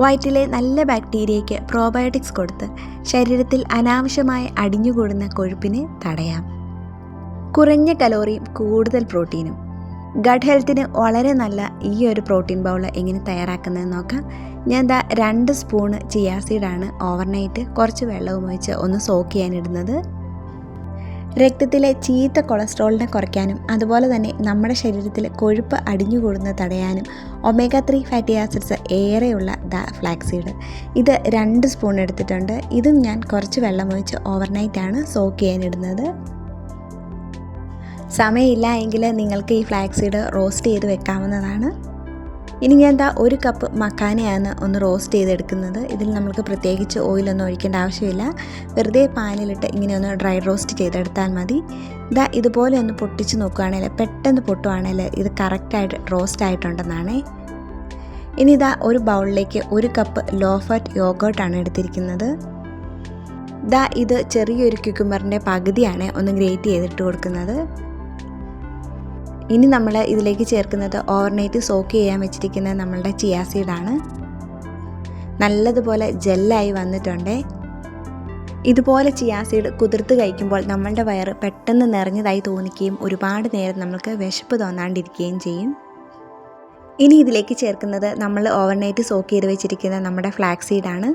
വയറ്റിലെ നല്ല ബാക്ടീരിയയ്ക്ക് പ്രോബയോട്ടിക്സ് കൊടുത്ത് ശരീരത്തിൽ അനാവശ്യമായി അടിഞ്ഞുകൂടുന്ന കൊഴുപ്പിനെ തടയാം. കുറഞ്ഞ കലോറിയും കൂടുതൽ പ്രോട്ടീനും. ഗട്ട് ഹെൽത്തിന് വളരെ നല്ല ഈ ഒരു പ്രോട്ടീൻ ബൗൾ എങ്ങനെ തയ്യാറാക്കുന്നതെന്ന് നോക്കാം. ഞാൻ 2 സ്പൂണ് ചിയാ സീഡാണ് ഓവർനൈറ്റ് കുറച്ച് വെള്ളവും ഒഴിച്ച് ഒന്ന് സോക്ക് ചെയ്യാനിടുന്നത്. രക്തത്തിലെ ചീത്ത കൊളസ്ട്രോളിനെ കുറയ്ക്കാനും അതുപോലെ തന്നെ നമ്മുടെ ശരീരത്തിൽ കൊഴുപ്പ് അടിഞ്ഞുകൂടുന്നത് തടയാനും ഒമേഗ 3 ഫാറ്റി ആസിഡ്സ് ഏറെയുള്ള ഫ്ലാക്സീഡ് ഇത് 2 സ്പൂൺ എടുത്തിട്ടുണ്ട്. ഇതും ഞാൻ കുറച്ച് വെള്ളം ഒഴിച്ച് ഓവർനൈറ്റാണ് സോക്ക് ചെയ്യാനിടുന്നത്. സമയമില്ല എങ്കിൽ നിങ്ങൾക്ക് ഈ ഫ്ലാക്സീഡ് റോസ്റ്റ് ചെയ്ത് വെക്കാവുന്നതാണ്. ഇനി ഞാൻ 1 കപ്പ് മക്കാനയാണ് ഒന്ന് റോസ്റ്റ് ചെയ്തെടുക്കുന്നത്. ഇതിൽ നമുക്ക് പ്രത്യേകിച്ച് ഓയിലൊന്നും ഒഴിക്കേണ്ട ആവശ്യമില്ല. വെറുതെ പാനിലിട്ട് ഇങ്ങനെ ഒന്ന് ഡ്രൈ റോസ്റ്റ് ചെയ്തെടുത്താൽ മതി. ഇതുപോലെ ഒന്ന് പൊട്ടിച്ച് നോക്കുകയാണെങ്കിൽ പെട്ടെന്ന് പൊട്ടുവാണെങ്കിൽ ഇത് കറക്റ്റായിട്ട് റോസ്റ്റ് ആയിട്ടുണ്ടെന്നാണേ. ഇനി ഒരു ബൗളിലേക്ക് 1 കപ്പ് ലോ ഫാറ്റ് യോഗേർട്ടാണ് എടുത്തിരിക്കുന്നത്. ഇത് ചെറിയൊരു ക്യുക്കുംബറിൻ്റെ പകുതിയാണ് ഒന്ന് ഗ്രേറ്റ് ചെയ്തിട്ട് കൊടുക്കുന്നത്. ഇനി നമ്മൾ ഇതിലേക്ക് ചേർക്കുന്നത് ഓവർനൈറ്റ് സോക്ക് ചെയ്യാൻ വെച്ചിരിക്കുന്ന നമ്മളുടെ ചിയാ സീഡാണ്. നല്ലതുപോലെ ജെല്ലായി വന്നിട്ടുണ്ട്. ഇതുപോലെ ചിയാ സീഡ് കുതിർത്ത് കഴിക്കുമ്പോൾ നമ്മളുടെ വയറ് പെട്ടെന്ന് നിറഞ്ഞതായി തോന്നിക്കുകയും ഒരുപാട് നേരം നമുക്ക് വിശപ്പ് തോന്നാണ്ടിരിക്കുകയും ചെയ്യും. ഇനി ഇതിലേക്ക് ചേർക്കുന്നത് നമ്മൾ ഓവർനൈറ്റ് സോക്ക് ചെയ്ത് വെച്ചിരിക്കുന്ന നമ്മുടെ ഫ്ലാക്സ് സീഡാണ്.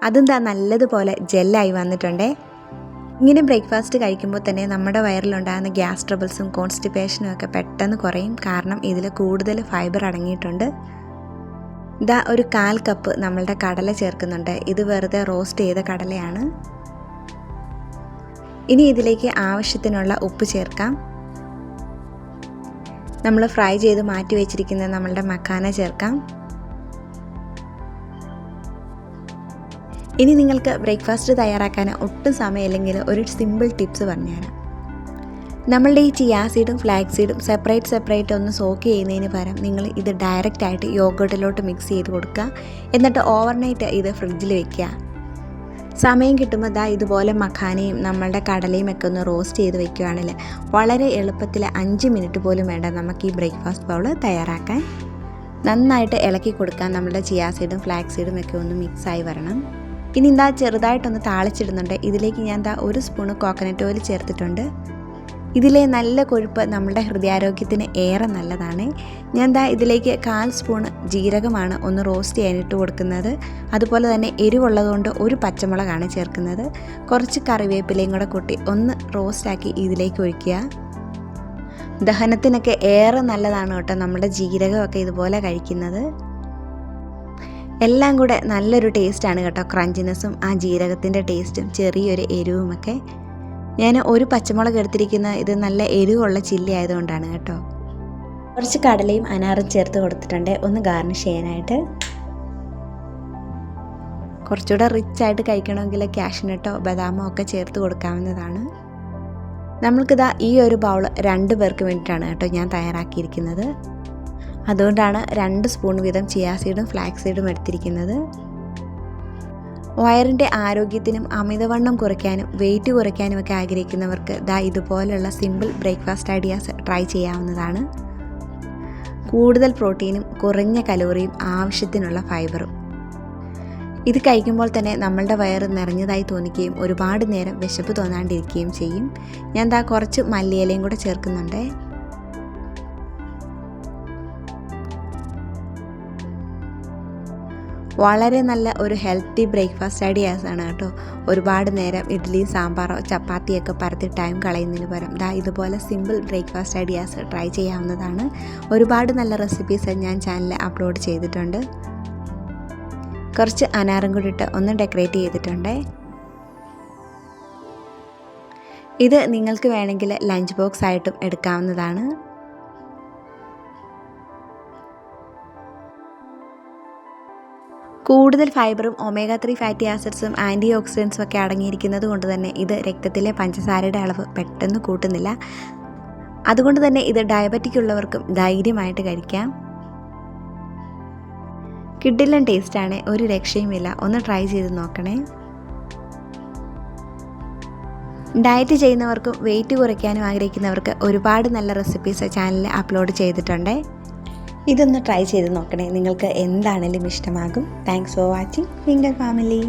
അതും നല്ലതുപോലെ ജെല്ലായി വന്നിട്ടുണ്ട്. ഇങ്ങനെ ബ്രേക്ക്ഫാസ്റ്റ് കഴിക്കുമ്പോൾ തന്നെ നമ്മുടെ വയറിലുണ്ടാകുന്ന ഗ്യാസ് ട്രബിൾസും കോൺസ്റ്റിപ്പേഷനും ഒക്കെ പെട്ടെന്ന് കുറയും. കാരണം ഇതിൽ കൂടുതൽ ഫൈബർ അടങ്ങിയിട്ടുണ്ട്. ഒരു 1/4 കപ്പ് നമ്മളുടെ കടല ചേർക്കുന്നുണ്ട്. ഇത് വെറുതെ റോസ്റ്റ് ചെയ്ത കടലയാണ്. ഇനി ഇതിലേക്ക് ആവശ്യത്തിനുള്ള ഉപ്പ് ചേർക്കാം. നമ്മൾ ഫ്രൈ ചെയ്ത് മാറ്റി വെച്ചിരിക്കുന്ന നമ്മളുടെ മക്കാന ചേർക്കാം. ഇനി നിങ്ങൾക്ക് ബ്രേക്ക്ഫാസ്റ്റ് തയ്യാറാക്കാൻ ഒട്ടും സമയമില്ലെങ്കിൽ ഒരു സിമ്പിൾ ടിപ്സ് പറഞ്ഞുതരാം. നമ്മളുടെ ഈ ചിയാ സീഡും ഫ്ലാക്സ് സീഡും സെപ്പറേറ്റ് ഒന്ന് സോക്ക് ചെയ്യുന്നതിന് പകരം നിങ്ങൾ ഇത് ഡയറക്റ്റായിട്ട് യോഗേർട്ടിലോട്ട് മിക്സ് ചെയ്ത് കൊടുക്കുക. എന്നിട്ട് ഓവർനൈറ്റ് ഇത് ഫ്രിഡ്ജിൽ വെക്കുക. സമയം കിട്ടുമ്പോൾ ഇതുപോലെ മഖാനയും നമ്മളുടെ കടലയും ഒക്കെ ഒന്ന് റോസ്റ്റ് ചെയ്ത് വെക്കുകയാണെങ്കിൽ വളരെ എളുപ്പത്തിൽ 5 മിനിറ്റ് പോലും വേണ്ട നമുക്ക് ഈ ബ്രേക്ക്ഫാസ്റ്റ് ബൗൾ തയ്യാറാക്കാൻ. നന്നായിട്ട് ഇളക്കി കൊടുക്കാൻ നമ്മളുടെ ചിയാ സീഡും ഫ്ലാക്സ് സീഡും ഒക്കെ ഒന്ന് മിക്സായി വരണം. ഇനി ചെറുതായിട്ടൊന്ന് താളിച്ചിടുന്നുണ്ട്. ഇതിലേക്ക് ഞാൻ 1 സ്പൂണ് കോക്കനട്ട് ഓയിൽ ചേർത്തിട്ടുണ്ട്. ഇതിലെ നല്ല കൊഴുപ്പ് നമ്മുടെ ഹൃദയാരോഗ്യത്തിന് ഏറെ നല്ലതാണ്. ഞാൻ ഇതിലേക്ക് 1/4 സ്പൂണ് ജീരകമാണ് ഒന്ന് റോസ്റ്റ് ചെയ്യാനിട്ട് കൊടുക്കുന്നത്. അതുപോലെ തന്നെ എരിവുള്ളതുകൊണ്ട് 1 പച്ചമുളകാണ് ചേർക്കുന്നത്. കുറച്ച് കറിവേപ്പിലയും കൂടെ കൂട്ടി ഒന്ന് റോസ്റ്റാക്കി ഇതിലേക്ക് ഒഴിക്കുക. ദഹനത്തിനൊക്കെ ഏറെ നല്ലതാണ് കേട്ടോ നമ്മുടെ ജീരകമൊക്കെ ഇതുപോലെ കഴിക്കുന്നത്. എല്ലാം കൂടെ നല്ലൊരു ടേസ്റ്റാണ് കേട്ടോ. ക്രഞ്ചിനെസ്സും ആ ജീരകത്തിൻ്റെ ടേസ്റ്റും ചെറിയൊരു എരിവുമൊക്കെ. ഞാൻ 1 പച്ചമുളക് എടുത്തിരിക്കുന്ന ഇത് നല്ല എരിവുള്ള ചില്ലി ആയതുകൊണ്ടാണ് കേട്ടോ. കുറച്ച് കടലയും അനാറും ചേർത്ത് കൊടുത്തിട്ടുണ്ട് ഒന്ന് ഗാർണിഷ് ചെയ്യാനായിട്ട്. കുറച്ചുകൂടെ റിച്ചായിട്ട് കഴിക്കണമെങ്കിൽ കാഷ്നട്ടോ ബദാമോ ഒക്കെ ചേർത്ത് കൊടുക്കാവുന്നതാണ്. നമ്മൾക്കിതാ ഈ ഒരു ബൗൾ 2 പേർക്ക് വേണ്ടിയിട്ടാണ് കേട്ടോ ഞാൻ തയ്യാറാക്കിയിരിക്കുന്നത്. അതുകൊണ്ടാണ് 2 സ്പൂൺ വീതം ചിയാ സീഡും ഫ്ലാക്സ് സീഡും എടുത്തിരിക്കുന്നത്. വയറിൻ്റെ ആരോഗ്യത്തിനും അമിതവണ്ണം കുറയ്ക്കാനും വെയിറ്റ് കുറയ്ക്കാനും ഒക്കെ ആഗ്രഹിക്കുന്നവർക്ക് ഇതുപോലുള്ള സിമ്പിൾ ബ്രേക്ക്ഫാസ്റ്റ് ഐഡിയാസ് ട്രൈ ചെയ്യാവുന്നതാണ്. കൂടുതൽ പ്രോട്ടീനും കുറഞ്ഞ കലോറിയും ആവശ്യത്തിനുള്ള ഫൈബറും. ഇത് കഴിക്കുമ്പോൾ തന്നെ നമ്മളുടെ വയറ് നിറഞ്ഞതായി തോന്നിക്കുകയും ഒരുപാട് നേരം വിശപ്പ് തോന്നാണ്ടിരിക്കുകയും ചെയ്യും. ഞാൻ കുറച്ച് മല്ലിയിലയും കൂടെ ചേർക്കുന്നുണ്ട്. വളരെ നല്ല ഒരു ഹെൽത്തി ബ്രേക്ക്ഫാസ്റ്റ് ഐഡിയാസാണ് കേട്ടോ. ഒരുപാട് നേരം ഇഡ്ഡലി സാമ്പാറോ ചപ്പാത്തിയൊക്കെ പരത്തി ടൈം കളയുന്നതിന് പകരം ഇതുപോലെ സിമ്പിൾ ബ്രേക്ക്ഫാസ്റ്റ് ഐഡിയാസ് ട്രൈ ചെയ്യാവുന്നതാണ്. ഒരുപാട് നല്ല റെസിപ്പീസ് ഞാൻ ചാനലിൽ അപ്ലോഡ് ചെയ്തിട്ടുണ്ട്. കുറച്ച് അനാറും കൂടി ഇട്ട് ഒന്ന് ഡെക്കറേറ്റ് ചെയ്തിട്ടുണ്ട്. ഇത് നിങ്ങൾക്ക് വേണമെങ്കിൽ ലഞ്ച് ബോക്സ് ആയിട്ടും എടുക്കാവുന്നതാണ്. കൂടുതൽ ഫൈബറും ഒമേഗ 3 ഫാറ്റി ആസിഡ്സും ആൻറ്റി ഓക്സിഡൻസും ഒക്കെ അടങ്ങിയിരിക്കുന്നത് കൊണ്ട് തന്നെ ഇത് രക്തത്തിലെ പഞ്ചസാരയുടെ അളവ് പെട്ടെന്ന് കൂട്ടുന്നില്ല. അതുകൊണ്ട് തന്നെ ഇത് ഡയബറ്റിക് ഉള്ളവർക്കും ധൈര്യമായിട്ട് കഴിക്കാം. കിഡിലൻ ടേസ്റ്റാണ്, ഒരു രക്ഷയുമില്ല. ഒന്ന് ട്രൈ ചെയ്ത് നോക്കണേ. ഡയറ്റ് ചെയ്യുന്നവർക്കും വെയിറ്റ് കുറയ്ക്കാനും ആഗ്രഹിക്കുന്നവർക്ക് ഒരുപാട് നല്ല റെസിപ്പീസ് ചാനലിൽ അപ്ലോഡ് ചെയ്തിട്ടുണ്ട്. ഇതൊന്ന് ട്രൈ ചെയ്ത് നോക്കണേ, നിങ്ങൾക്ക് എന്താണേലും ഇഷ്ടമാകും. Thanks for watching finger family.